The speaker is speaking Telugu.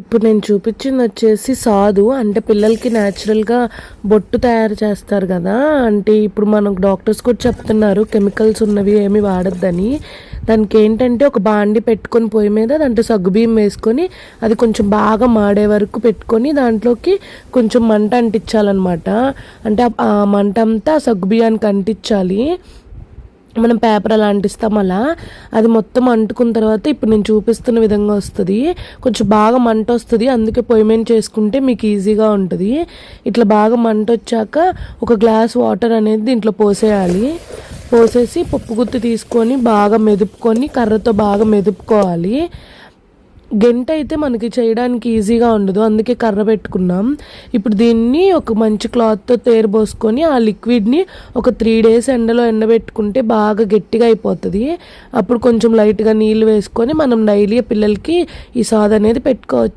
ఇప్పుడు నేను చూపించింది వచ్చేసి సాధు అంటే పిల్లలకి న్యాచురల్గా బొట్టు తయారు చేస్తారు కదా. అంటే ఇప్పుడు మనకు డాక్టర్స్ కూడా చెప్తున్నారు కెమికల్స్ ఉన్నవి ఏమి వాడొద్దని. దానికి ఏంటంటే ఒక బాండి పెట్టుకొని పొయ్యి మీద దాంట్లో సగ్గుబియ్యం వేసుకొని అది కొంచెం బాగా మాడే వరకు పెట్టుకొని దాంట్లోకి కొంచెం మంట అంటించాలన్నమాట. అంటే ఆ మంట అంతా సగ్గుబియ్యానికి అంటించాలి. మనం పేపర్ అలా అంటిస్తాం అలా అది మొత్తం అంటుకున్న తర్వాత ఇప్పుడు నేను చూపిస్తున్న విధంగా వస్తుంది. కొంచెం బాగా మంట వస్తుంది, అందుకే పొయ్యి మీద చేసుకుంటే మీకు ఈజీగా ఉంటుంది. ఇట్లా బాగా మంట వచ్చాక ఒక గ్లాస్ వాటర్ అనేది దీంట్లో పోసేయాలి. పోసేసి పప్పు గుత్తి తీసుకొని బాగా మెదుపుకొని కర్రతో బాగా మెదుపుకోవాలి. గంట అయితే మనకి చేయడానికి ఈజీగా ఉండదు, అందుకే కర్ర పెట్టుకున్నాం. ఇప్పుడు దీన్ని ఒక మంచి క్లాత్తో తేరబోసుకొని ఆ లిక్విడ్ని ఒక 3 days ఎండలో ఎండబెట్టుకుంటే బాగా గట్టిగా అయిపోతుంది. అప్పుడు కొంచెం లైట్గా నీళ్ళు వేసుకొని మనం డైలీ పిల్లలకి ఈ సాధ అనేది పెట్టుకోవచ్చు.